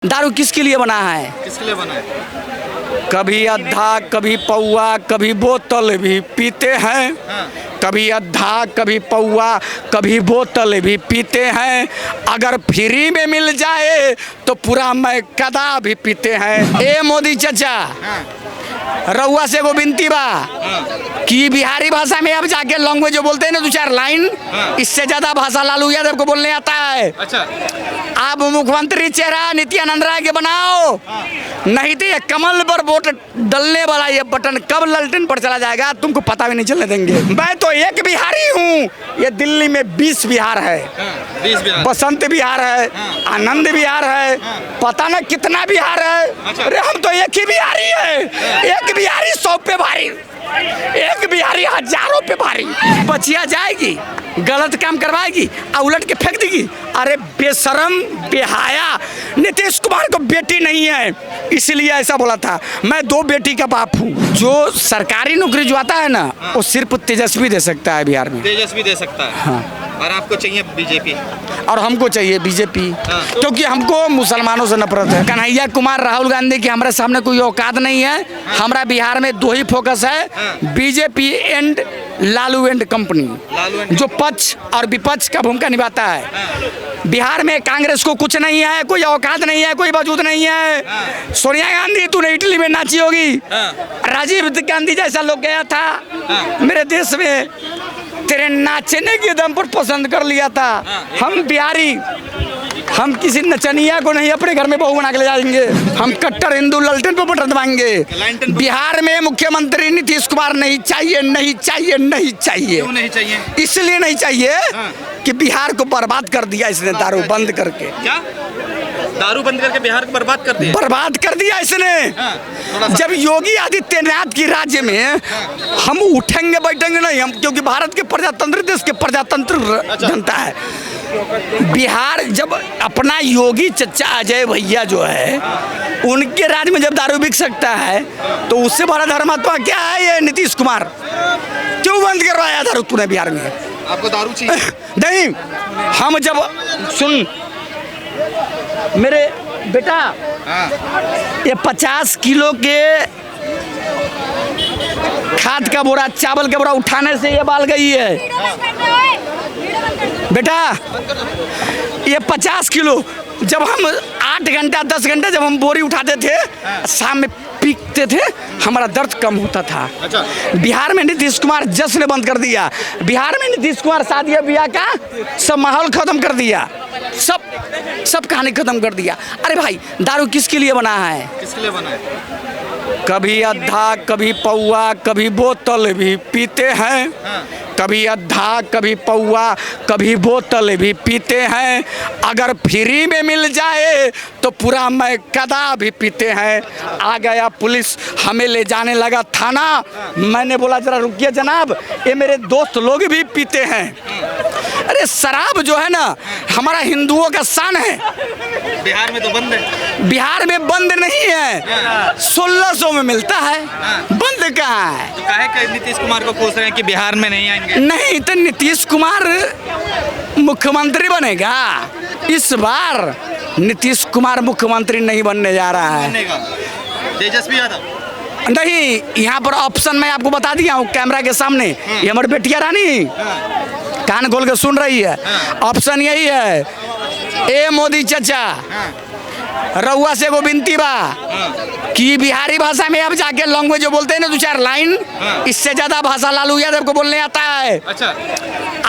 दारू किसके लिए बना है? किसके लिए बना है? कभी अद्धा कभी पौआ कभी बोतल भी पीते हैं। हाँ। कभी अद्धा कभी पौआ कभी बोतल भी पीते हैं। अगर फ्री में मिल जाए तो पूरा मैं कदा भी पीते हैं। ए मोदी चाचा, हाँ। रउआ से वो विनती बा हाँ। कि बिहारी भाषा में अब जाके लैंग्वेज जो बोलते हैं ना दो चार लाइन, हाँ। इससे ज्यादा भाषा लालू यादव को बोलने आता है। अच्छा। आप मुख्यमंत्री चेहरा नित्यानंद राय के बनाओ, नहीं तो ये कमल पर वोट डलने वाला ये बटन कब ललटेन पर चला जाएगा तुमको पता भी नहीं चलने देंगे। मैं तो एक बिहारी हूँ, ये दिल्ली में 20 बिहार है। 20 बिहार। बसंत बिहार है, हाँ। आनंद बिहार है, पता न कितना बिहार है। अच्छा। अरे हम तो एक ही बिहारी है। एक बिहारी 100 पे भारी, एक बिहारी हजारों पे भारी। बचिया जाएगी, गलत काम करवाएगी और उलट के फेंक देगी। अरे बेशरम बेहाया, नीतीश कुमार को बेटी नहीं है इसलिए ऐसा बोला था। मैं 2 बेटी का बाप हूँ। जो सरकारी नौकरी जो आता है ना, वो सिर्फ तेजस्वी दे सकता है बिहार में। तेजस्वी दे सकता है। हाँ। और आपको चाहिए बीजेपी? और हमको चाहिए बीजेपी, हाँ। क्योंकि हमको मुसलमानों से नफरत है। कन्हैया कुमार राहुल गांधी की हमारे सामने कोई औकात नहीं है। हमारा बिहार में 2 ही फोकस है, हाँ। BJP and Lalu and company, जो पक्ष और विपक्ष का भूमिका निभाता है। हाँ। बिहार में कांग्रेस को कुछ नहीं है, कोई औकात नहीं है, कोई वजूद नहीं है। हाँ। सोनिया गांधी तूने इटली में नाची होगी, हाँ। राजीव गांधी जैसा लोग गया था हाँ। मेरे देश में, तेरे नाचने के दम पर पसंद कर लिया था। हाँ। हम बिहारी, हम किसी नचनिया को नहीं अपने घर में बहू बना के ले जाएंगे। हम कट्टर हिंदू ललटेन पर बटन दबाएंगे। बिहार में मुख्यमंत्री नीतीश कुमार नहीं चाहिए, नहीं चाहिए, नहीं चाहिए। क्यों नहीं चाहिए? इसलिए नहीं चाहिए हाँ। कि बिहार को बर्बाद कर दिया इसने दारू बंद करके। क्या? दारू बंद करके बिहार को बर्बाद कर दिया? बर्बाद कर दिया इसने। हाँ। थोड़ा सा। जब योगी आदित्यनाथ की राज्य में हम उठेंगे बैठेंगे नहीं हम, क्योंकि भारत के प्रजातंत्र देश के प्रजातंत्र अच्छा। जनता है। बिहार जब अपना योगी चचा अजय भैया जो है उनके राज्य में जब दारू बिक सकता है तो उससे बड़ा धर्मात्मा क्या है ये नीतीश कुमार? क्यों बंद करवाया दारू तूने बिहार में? आपको दारू चाहिए? नहीं, हम जब सुन मेरे बेटा, हाँ। ये 50 किलो के खाद का बोरा, चावल का बोरा उठाने से ये बाल गई है बेटा। ये 50 किलो जब हम 8 घंटा 10 घंटा जब हम बोरी उठाते थे, शाम में पीते थे, हमारा दर्द कम होता था। अच्छा। बिहार में नीतीश कुमार जश्न बंद कर दिया। बिहार में नीतीश कुमार शादी ब्याह का सब माहौल खत्म कर दिया, सब कहानी खत्म कर दिया। अरे भाई, दारू किसके लिए बना है? किसके लिए बना है? कभी अद्धा कभी पौआ कभी बोतल भी पीते हैं। हाँ। कभी अद्धा कभी पौआ कभी बोतल भी पीते हैं। अगर फ्री में मिल जाए तो पूरा मैं कदा भी पीते हैं। आ गया पुलिस, हमें ले जाने लगा थाना। मैंने बोला जरा रुकिए जनाब, ये मेरे दोस्त लोग भी पीते हैं। अरे शराब जो है ना हमारा हिंदुओं का शान है। बिहार में तो बंद है। बिहार में बंद नहीं है, 1600 में मिलता है। बंद कहाँ है? तो काहे कि नीतीश कुमार को कोस रहे हैं कि बिहार में नहीं आएंगे? नहीं तो नीतीश कुमार मुख्यमंत्री बनेगा इस बार। नीतीश कुमार मुख्यमंत्री नहीं बनने जा रहा है। बनेगा तेजस्वी यादव? नहीं, यहाँ पर ऑप्शन मैं आपको बता दिया हूँ कैमरा के सामने। ये हमारी बेटिया रानी कान खोल के सुन रही है। ऑप्शन यही है, ए मोदी चाचा, रउआ से वो विनती बा कि बिहारी भाषा में अब जाके लैंग्वेज जो बोलते हैं ना 2 4 लाइन, इससे ज्यादा भाषा लालू यादव को बोलने आता है। अच्छा।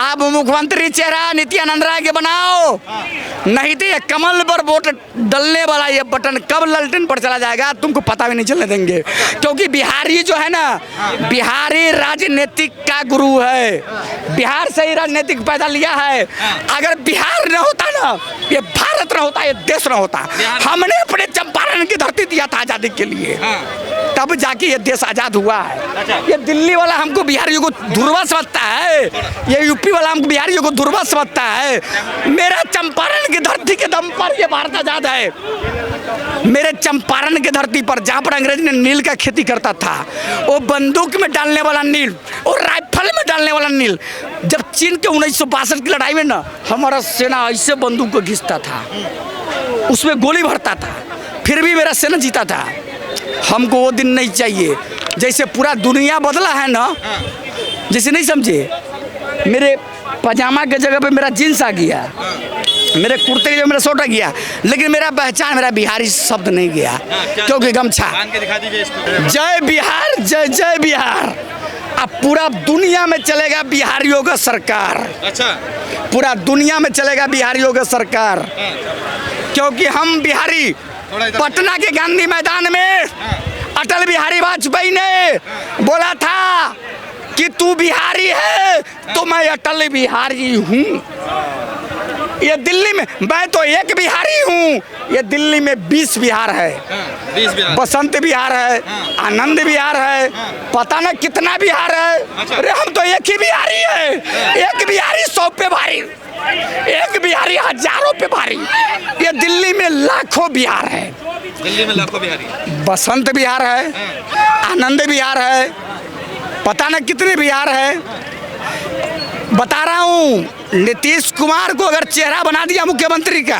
आप मुख्यमंत्री चेहरा नित्यानंद राय के बनाओ, नहीं तो ये कमल पर वोट डलने वाला ये बटन कब ललटेन पर चला जाएगा तुमको पता भी नहीं चलने देंगे। क्योंकि बिहारी जो है ना, बिहारी राजनीतिक का गुरु है। बिहार से ही राजनीतिक पैदा लिया है। अगर बिहार न होता ना, ये भारत न होता, ये देश न होता। हमने अपने चंपारण की धरती दिया था आजादी के लिए, तब जाके ये देश आजाद हुआ है। ये दिल्ली वाला हमको बिहारियों को धुरवा समझता है, ये यूपी वाला हमको बिहारियों को धुरवा समझता है। मेरा चंपारण की धरती के दम पर ये भारत आजाद है। मेरे चंपारण की धरती पर जहाँ पर अंग्रेज ने नील का खेती करता था, वो बंदूक में डालने वाला नील और राइफल में डालने वाला नील, जब चीन के 1962 की लड़ाई में ना हमारा सेना ऐसे बंदूक को घिसता था। उसमें गोली भरता था, फिर भी मेरा सेना जीता था। हमको वो दिन नहीं चाहिए। जैसे पूरा दुनिया बदला है ना, जैसे नहीं समझे, मेरे पजामा के जगह पे मेरा जीन्स आ गया, मेरे कुर्ते की जगह मेरा शर्ट आ गया, लेकिन मेरा पहचान, मेरा बिहारी शब्द नहीं गया, क्योंकि गमछा। दिखा दीजिए इसको। जय बिहार, जय जय बिहार। अब पूरा दुनिया में चलेगा बिहारियों का सरकार। अच्छा, पूरा दुनिया में चलेगा बिहारियों का सरकार, क्योंकि हम बिहारी पटना के गांधी मैदान में अटल बिहारी वाजपेयी ने बोला था कि तू बिहारी है तो मैं अटल बिहारी हूँ। ये दिल्ली में मैं तो एक बिहारी हूँ, ये दिल्ली में 20 बिहार है। 20 बिहार, बसंत बिहार है, आनंद बिहार है, पता न कितना बिहार है। अरे हम तो एक ही बिहारी है। एक बिहारी 100 पे भारी, एक बिहारी हजारों पे भारी। ये दिल्ली में लाखों बिहार है। दिल्ली में लाखों बिहारी। बसंत बिहार है, आनंद बिहार है, पता न कितने बिहार है। बता रहा हूँ, नीतीश कुमार को अगर चेहरा बना दिया मुख्यमंत्री का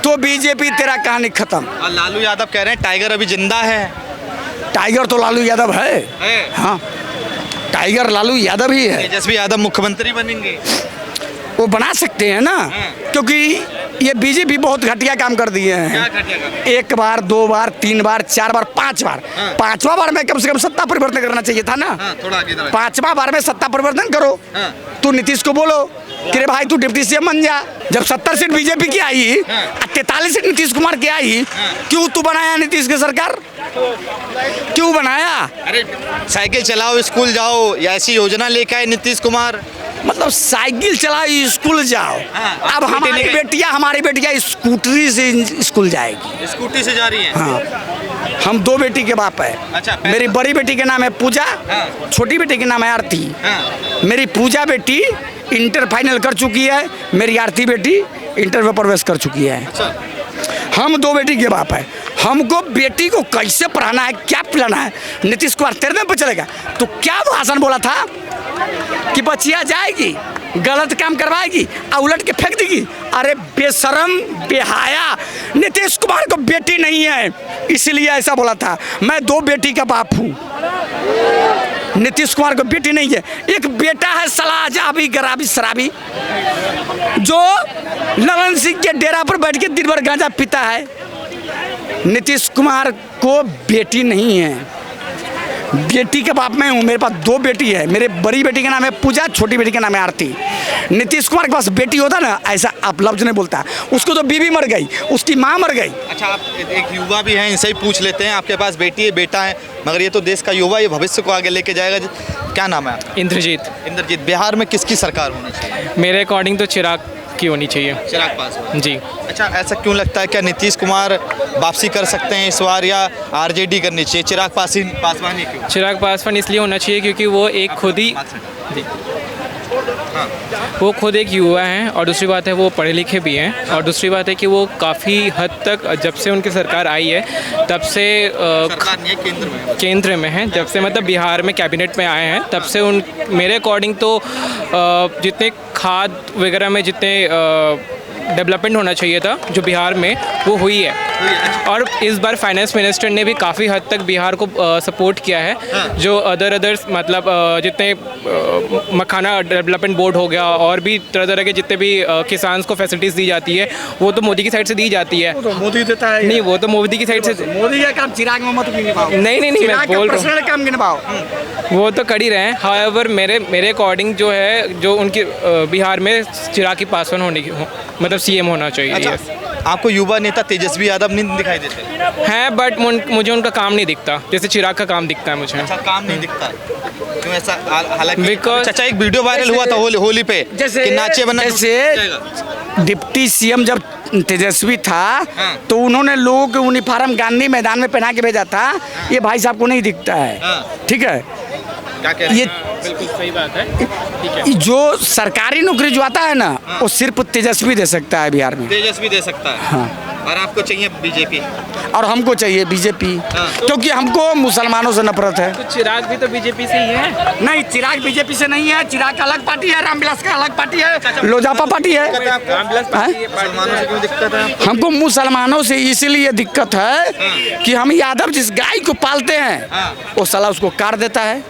तो बीजेपी तेरा कहानी खत्म। और लालू यादव कह रहे हैं टाइगर अभी जिंदा है। टाइगर तो लालू यादव है। हाँ, टाइगर लालू यादव ही है। तेजस्वी यादव मुख्यमंत्री बनेंगे, वो बना सकते हैं ना, क्योंकि ये बीजेपी बहुत घटिया काम कर दिए हैं। क्या घटिया काम? 1 बार, 2 बार, 3 बार, 4 बार, 5 बार, 5वां बार में कम से कम सत्ता परिवर्तन करना चाहिए था ना। थोड़ा आगे 5वां बार में सत्ता परिवर्तन करो। तू नीतीश को बोलो कि रे भाई तू डिप्टी सीएम बन जा। जब 70 सीट बीजेपी की आई, 43 सीट नीतीश कुमार की आई, क्यों तू बनाया नीतीश की सरकार? क्यों बनाया? अरे साइकिल चलाओ स्कूल जाओ, या ऐसी योजना लेके आए नीतीश कुमार। मतलब साइकिल चलाओ स्कूल जाओ। अब स्कूटी हमारी बेटियां स्कूटरी से स्कूल जाएगी। स्कूटी से जा रही है। हाँ, हम 2 बेटी के बाप है। अच्छा, मेरी बड़ी बेटी के नाम है पूजा, छोटी बेटी के नाम है आरती। मेरी पूजा बेटी इंटर फाइनल कर चुकी है, मेरी आरती बेटी इंटर में प्रवेश कर चुकी है। अच्छा, हम 2 बेटी के बाप है। हमको बेटी को कैसे पढ़ाना है, क्या पिलाना है, नीतीश कुमार तेरे नाम पर चलेगा। तो क्या भाषण बोला था कि बचिया जाएगी, गलत काम करवाएगी और उलट के फेंक देगी। अरे बेशरम, बेहाया। नीतीश कुमार को बेटी नहीं है, इसलिए ऐसा बोला था। मैं 2 बेटी का बाप हूँ। नीतीश कुमार को बेटी नहीं है, एक बेटा है सलाजाबी गराबी शराबी, जो ललन सिंह के डेरा पर बैठ के दिन भर गांजा पीता है। नीतीश कुमार को बेटी नहीं है। बेटी के बाप मैं हूँ, मेरे पास 2 बेटी है। मेरे बड़ी बेटी का नाम है पूजा, छोटी बेटी का नाम है आरती। नीतीश कुमार के पास बेटी होता ना, ऐसा आप लफ्ज नहीं बोलता। उसको तो बीवी मर गई, उसकी माँ मर गई। अच्छा, आप एक युवा भी हैं, इनसे ही पूछ लेते हैं। आपके पास बेटी है, बेटा है, मगर ये तो देश का युवा, ये भविष्य को आगे लेके जाएगा। क्या नाम है? इंद्रजीत। इंद्रजीत। बिहार में किसकी सरकार होनी चाहिए? मेरे अकॉर्डिंग तो चिराग की होनी चाहिए। चिराग पासवान जी। अच्छा, ऐसा क्यों लगता है? क्या नीतीश कुमार वापसी कर सकते हैं इस बार, या आरजेडी करनी चाहिए? चिराग पासवान ही क्यों? चिराग पासवान इसलिए होना चाहिए क्योंकि वो एक खुद ही जी, वो खुद एक युवा हैं, और दूसरी बात है वो पढ़े लिखे भी हैं, और दूसरी बात है कि वो काफ़ी हद तक जब से उनकी सरकार आई है तब से सरकार नहीं है, केंद्र में। केंद्र में हैं, जब से मतलब बिहार में कैबिनेट में आए हैं तब से उन मेरे अकॉर्डिंग तो जितने खाद वगैरह में जितने डेवलपमेंट होना चाहिए था जो बिहार में, वो हुई है। और इस बार फाइनेंस मिनिस्टर ने भी काफ़ी हद तक बिहार को सपोर्ट किया है। जो अदर्स मतलब जितने मखाना डेवलपमेंट बोर्ड हो गया, और भी तरह तरह के जितने भी किसान को फैसिलिटीज़ दी जाती है, वो तो मोदी की साइड से दी जाती है। तो मोदी देता है। नहीं, वो तो मोदी की साइड से। मोदी का काम चिराग में मत निभाओ। नहीं, मैं बोल रहा हूँ काम निभाओ। वो तो कर ही रहे हैं। हाउएवर मेरे अकॉर्डिंग जो है, जो उनकी बिहार में चिराग की पासवान मतलब सीएम होना चाहिए। अच्छा, आपको युवा नेता तेजस्वी यादव नहीं दिखाई देते हैं, बट मुझे उनका काम नहीं दिखता जैसे चिराग का काम दिखता है मुझे। अच्छा, काम नहीं दिखता क्यों ऐसा? हालांकि Because- अच्छा, एक वीडियो वायरल हुआ था होली पे, जैसे कि नाचे बना जैसे डिप्टी सीएम जब तेजस्वी था तो उन्होंने लोगों को यूनिफॉर्म गांधी मैदान में पहना के भेजा था। ये भाई साहब को नहीं दिखता है। ठीक है, क्या कह रहे ये हैं? बिल्कुल सही बात है। ठीक है। जो सरकारी नौकरी जो आता है ना, वो सिर्फ तेजस्वी दे सकता है बिहार में। तेजस्वी दे सकता है। हाँ, और आपको चाहिए बीजेपी। और हमको चाहिए बीजेपी, क्योंकि हमको मुसलमानों से नफरत है। तो चिराग भी तो बीजेपी से ही है। नहीं, चिराग बीजेपी से नहीं है। चिराग का अलग पार्टी है, रामविलास का अलग पार्टी है, लोजपा पार्टी है। मुसलमानों से क्यों दिक्कत है? हमको मुसलमानों से इसलिए दिक्कत है कि हम यादव जिस गाय को पालते हैं वो साला उसको काट देता है।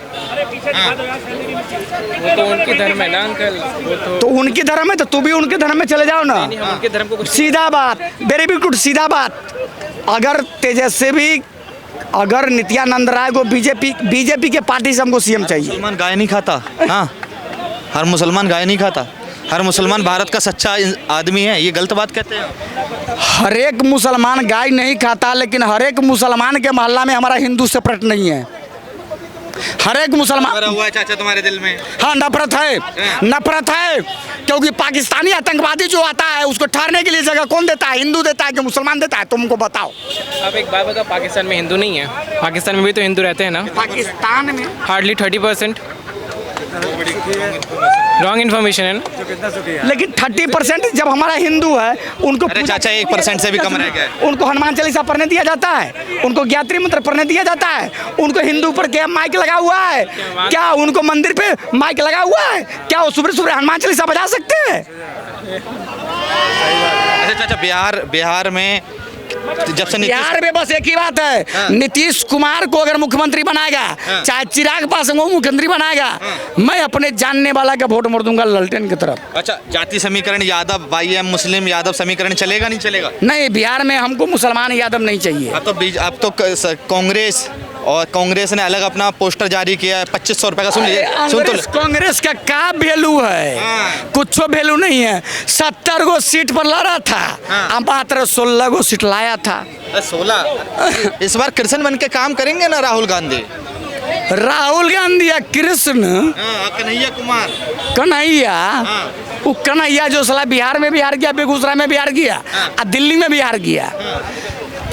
वो तो उनकी धर्म है ना अंकल, वो तो उनकी धर्म है तो तू भी उनके धर्म में चले जाओ ना। हम उनके धर्म को कुछ सीधा बात, वेरी गुड, सीधा बात। अगर तेजस्वी, अगर नित्यानंद राय को बीजेपी के पार्टी से हमको सीएम चाहिए। मुसलमान गाय नहीं खाता। हाँ, हर मुसलमान गाय नहीं खाता। हर मुसलमान भारत का सच्चा आदमी है, ये गलत बात कहते हैं। हर एक मुसलमान गाय नहीं खाता, लेकिन हर एक मुसलमान के मोहल्ला में हमारा हिंदू सेपरेट नहीं है। हर एक मुसलमान हुआ है चाचा तुम्हारे दिल में? हाँ, नफरत है, नफरत है, क्योंकि पाकिस्तानी आतंकवादी जो आता है उसको ठहरने के लिए जगह कौन देता है? हिंदू देता है कि मुसलमान देता है? तुमको बताओ। अब एक बात बताओ, पाकिस्तान में हिंदू नहीं है? पाकिस्तान में भी तो हिंदू रहते हैं ना। पाकिस्तान में हार्डली 30%। रॉन्ग इन्फॉर्मेशन है ना। लेकिन 30% जब हमारा हिंदू है उनको अरे चाचा 1% से भी कम रह गया है। उनको हनुमान चालीसा पढ़ने दिया जाता है, उनको गायत्री मंत्र पढ़ने दिया जाता है, उनको हिंदू पर क्या माइक लगा हुआ है? क्या उनको मंदिर पे माइक लगा हुआ है? क्या वो सुबह सुबह हनुमान चालीसा बजा सकते हैं? अच्छा चाचा, बिहार में जब से बिहार में बस एक ही बात है, नीतीश कुमार को अगर मुख्यमंत्री बनाएगा, चाहे चिराग पासवान को मुख्यमंत्री बनाएगा, मैं अपने जानने वाला का वोट मोड़ दूंगा ललटेन की तरफ। अच्छा, जाति समीकरण यादव YM मुस्लिम यादव समीकरण चलेगा नहीं चलेगा? नहीं, बिहार में हमको मुसलमान यादव नहीं चाहिए। अब तो कांग्रेस ने अलग अपना पोस्टर जारी किया है 2500 रुपए का। सुन तो कांग्रेस का क्या वैल्यू है? कुछ वैल्यू नहीं है। 70 गो सीट पर लड़ा था, अब मात्र 16 गो सीट लाया था। 16। इस बार कृष्ण बन के काम करेंगे ना राहुल गांधी? राहुल गांधी या कृष्ण? कन्हैया कुमार, कन्हैया, वो कन्हैया जो साला बिहार में भी हार गया, बेगूसराय में भी हार गया और दिल्ली में भी हार गया।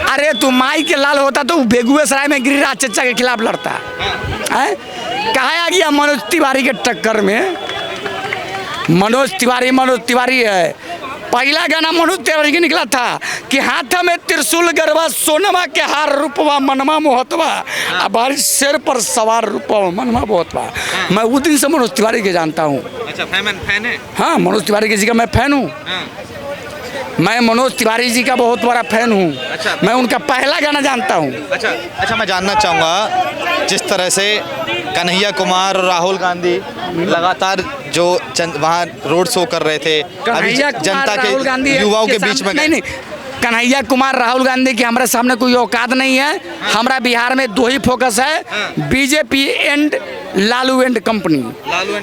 अरे तू माई के लाल होता तो बेगूसराय में गिरिराज चचा के खिलाफ लड़ता है। कहाँ आ गया मनोज तिवारी के टक्कर में? मनोज तिवारी है। पहला गाना मनोज तिवारी के निकला था कि हाथ में त्रिशूल गरबा सोनमा के हार रूपवा मनमा मोहतवा, अब शेर पर सवार रूपवा मनमा मोहतवा। मैं उस दिन से मनोज तिवारी के जानता हूँ। अच्छा, फैन है? हाँ, मनोज तिवारी जी का मैं फैन हूँ। मैं मनोज तिवारी जी का बहुत बड़ा फैन हूँ। अच्छा। मैं उनका पहला गाना जानता हूँ। अच्छा, मैं जानना चाहूँगा जिस तरह से कन्हैया कुमार और राहुल गांधी लगातार जो वहाँ रोड शो कर रहे थे, अभी जनता के युवाओं के बीच में नहीं, कन्हैया कुमार राहुल गांधी की हमारे सामने कोई औकात नहीं है। हमारा बिहार में दो ही फोकस है, BJP and Lalu and company,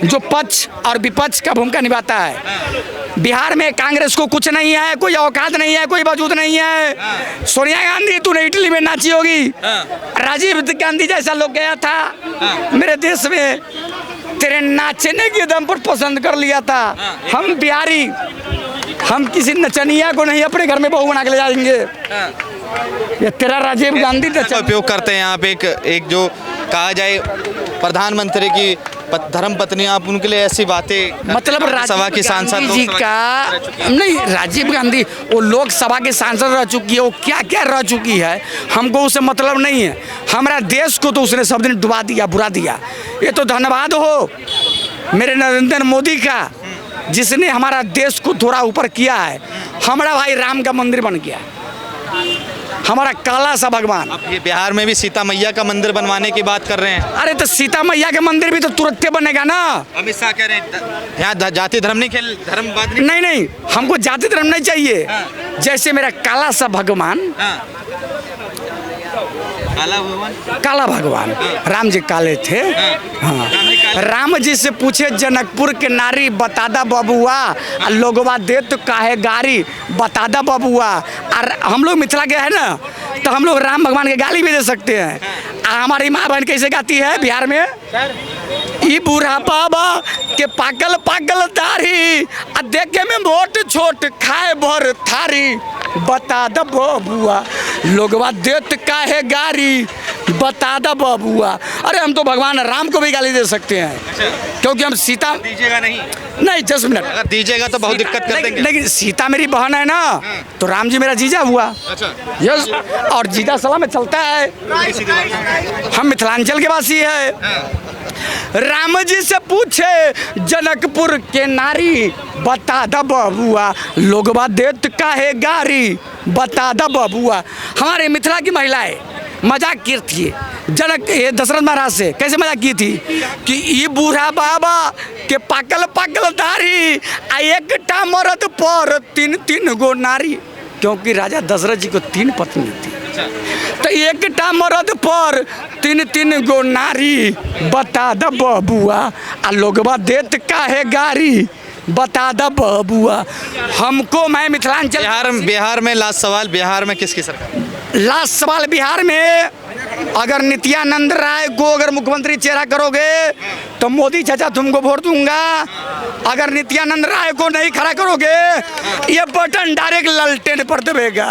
जो पक्ष और विपक्ष का भूमिका निभाता है। बिहार में कांग्रेस को कुछ नहीं है, कोई औकात नहीं है, कोई वजूद नहीं है। सोनिया गांधी तूने इटली में नाची होगी, राजीव गांधी जैसा लोग गया था मेरे देश में, तेरे नाचने के दम पर पसंद कर लिया था। हम बिहारी, हम किसी नचनिया को नहीं अपने घर में बहू बना के ले जाएंगे। ये तेरा राजीव गांधी का उपयोग करते हैं यहाँ पे एक जो कहा जाए प्रधानमंत्री की धर्म पत्नी, आप उनके लिए ऐसी बातें, मतलब सभा की सांसद जी का नहीं, राजीव गांधी वो लोकसभा के सांसद रह चुकी है, वो क्या क्या रह चुकी है हमको उससे मतलब नहीं है। हमारा देश को तो उसने सब दिन डुबा दिया, बुरा दिया। ये तो धन्यवाद हो मेरे नरेंद्र मोदी का, जिसने हमारा देश को थोड़ा ऊपर किया है। हमारा भाई राम का मंदिर बन गया, हमारा काला सा भगवान। अब ये बिहार में भी सीता मैया का मंदिर बनवाने की बात कर रहे हैं। अरे तो सीता मैया का मंदिर भी तो तुरंत बनेगा ना। अमित शाह कह रहे हैं यहाँ जाति धर्म नहीं खेल, धर्मवाद नहीं, हमको जाति धर्म नहीं चाहिए। जैसे मेरा काला सा भगवान, काला भगवान, राम जी काले थे। हाँ, राम जी से पूछे जनकपुर के नारी, बता दा बबुआ, लोगवा दे तो काहे गारी, बता दा बबुआ। और हम लोग मिथिला के है ना, तो हम लोग राम भगवान के गाली भी दे सकते हैं। हमारी माँ बहन कैसे गाती है बिहार में? ई बूढ़ा बाबा के पागल पागल दाढ़ी, देखे में मोट छोट खाए भर थारी, बता द बबुआ, लोगवा देत काहे गारी, बता द बबुआ। अरे हम तो भगवान राम को भी गाली दे सकते हैं, क्योंकि हम सीता दीजिएगा नहीं। नहीं 10 मिनट। अगर दीजिएगा तो बहुत दिक्कत कर देंगे। लेकिन सीता मेरी बहन है ना, तो राम जी मेरा जीजा हुआ। अच्छा, यस, और जीजा सलाह में चलता है। हम मिथिलांचल के वासी है। राम जी से पूछे जनकपुर के नारी, बता द बबुआ लोगवा देत काहे गारी, बता द बबुआ। हमारे मिथिला की महिलाएं मजाक की थी ये दशरथ महाराज से। कैसे मजाक की थी कि ये बूढ़ा बाबा के पाकल पाकल दाढ़ी आ एक मरद पर 3 गो नारी, क्योंकि राजा दशरथ जी को 3 पत्नी थी। तो एक मरद पर 3 गो नारी, बता द बबुआ आ लोगवा देत काहे गारी, बता द बबुआ। हमको मैं मिथिलांचल बिहार में लास्ट सवाल, बिहार में किसकी सरकार? लास्ट सवाल बिहार में अगर नित्यानंद राय को अगर मुख्यमंत्री चेहरा करोगे तो मोदी चाचा तुमको वोट दूंगा। अगर नित्यानंद राय को नहीं खड़ा करोगे ये बटन डायरेक्ट ललटेन पर दबेगा।